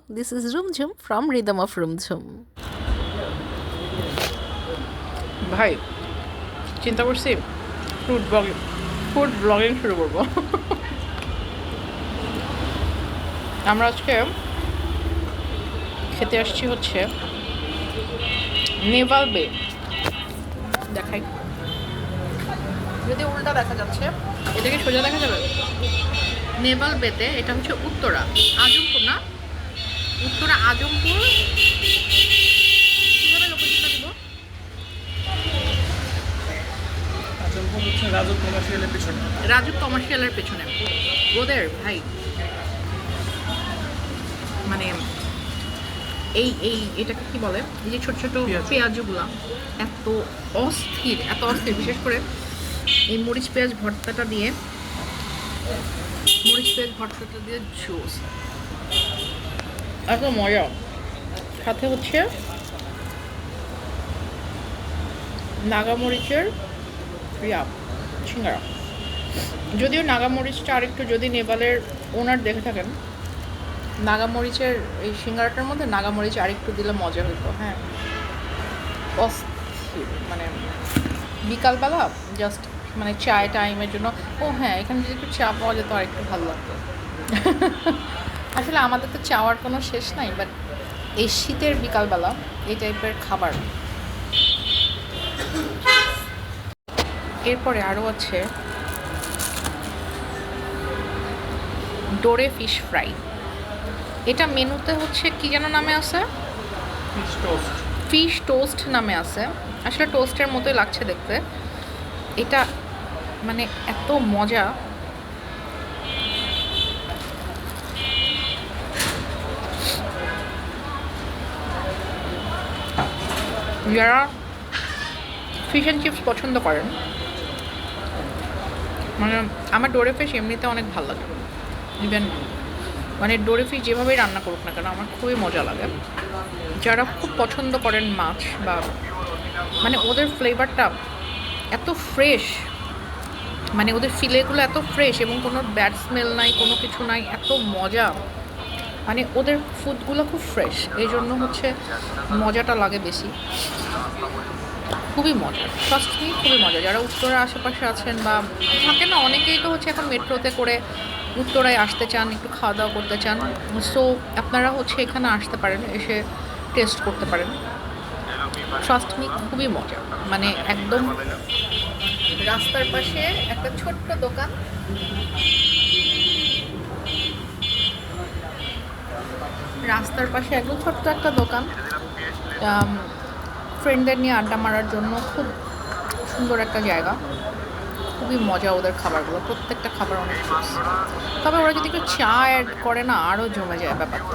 this is Rumjum from Rhythm of Rumjum. ভাই চিন্তা করছি ফুড ব্লগিং শুরু করবো। আমরা আজকে খেতে আসছি হচ্ছে নেভাল বে। দেখাই, যদি উল্টা দেখা যাচ্ছে, এটাকে সোজা দেখা যাবে। নেভাল বেতে, এটা হচ্ছে উত্তরা আজমপুর, না উত্তরা আজমপুর। কীভাবে লোকেশনটা দিব? আজমপুর হচ্ছে রাজু কমার্শিয়ালের পেছনে। রাজু কমার্শিয়ালের পেছনে ওদের ভাই মানে এটাকে কি বলে, এই যে ছোট ছোট পেঁয়াজগুলা এত অস্থির, বিশেষ করে এই মরিচ পেঁয়াজ ভর্তাটা দিয়ে জুস এত মজা। সাথে হচ্ছে নাগামরিচের সিঙ্গারা। যদিও নাগামরিচটা আরেকটু, যদি নেপালের ওনার দেখে থাকেন, নাগামরিচের এই সিঙ্গারাটার মধ্যে নাগামরিচ আরেকটু দিলে মজা হতো। হ্যাঁ, অস্থির। মানে বিকালবেলা জাস্ট মানে চায় টাইমের জন্য। ও হ্যাঁ, এখানে যদি একটু চা পাওয়া যেত আর একটু ভালো লাগতো। আসলে আমাদের তো চাওয়ার কোনো শেষ নাই, বাট এই শীতের বিকালবেলা এই টাইপের খাবার। এরপরে আরও আছে ডোরে ফিশ ফ্রাই। এটা মেনুতে হচ্ছে কি যেন নামে আছে, ফিশ টোস্ট নামে আছে। আসলে টোস্টের মতোই লাগছে দেখতে। এটা মানে এত মজা। যারা ফিশ অ্যান্ড চিপস পছন্দ করেন, মানে আমার ডোরে ফিশ এমনিতে অনেক ভালো লাগে। ইভেন মানে ডোরে ফিশ যেভাবেই রান্না করুক না কেন আমার খুবই মজা লাগে। যারা খুব পছন্দ করেন মাছ, বা মানে ওদের ফ্লেভারটা এত ফ্রেশ, মানে ওদের ফিলেগুলো এত ফ্রেশ এবং কোনো ব্যাড স্মেল নাই, কোনো কিছু নাই, এত মজা। মানে ওদের ফুডগুলো খুব ফ্রেশ, এই জন্য হচ্ছে মজাটা লাগে বেশি। খুবই মজা, ফার্স্টলি খুবই মজা। যারা উত্তরার আশেপাশে আছেন বা থাকে না, অনেকেই তো হচ্ছে এখন মেট্রোতে করে উত্তরায় আসতে চান, একটু খাওয়া দাওয়া করতে চান, সো আপনারা হচ্ছে এখানে আসতে পারেন, এসে টেস্ট করতে পারেন। ট্রাস্ট মি, খুবই মজা। মানে একদম রাস্তার পাশে একটা ছোট্ট দোকান, রাস্তার পাশে একদম ছোট্ট একটা দোকান, ফ্রেন্ডদের নিয়ে আড্ডা মারার জন্য খুব সুন্দর একটা জায়গা। খুবই মজা ওদের খাবারগুলো, প্রত্যেকটা খাবার অনেক জুস। তবে ওরা যদি একটু চা অ্যাড করে না, আরও জমে যায় ব্যাপারটা।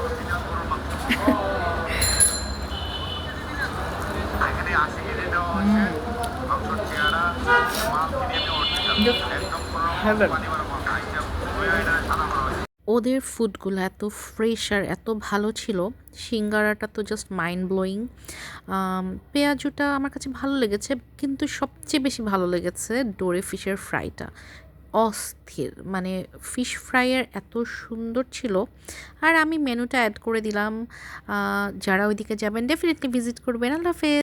ওদের ফুডগুলো এত ফ্রেশ আর এত ভালো ছিল। সিঙ্গারাটা তো জাস্ট মাইন্ড ব্লোয়িং। পেঁয়াজুটা আমার কাছে ভালো লেগেছে, কিন্তু সবচেয়ে বেশি ভালো লেগেছে ডোরে ফিশের ফ্রাইটা। অস্থির, মানে ফিশ ফ্রাইয়ের এত সুন্দর ছিল। আর আমি মেনুটা অ্যাড করে দিলাম। যারা ওইদিকে যাবেন ডেফিনেটলি ভিজিট করবেন। আল্লাহ হাফেজ।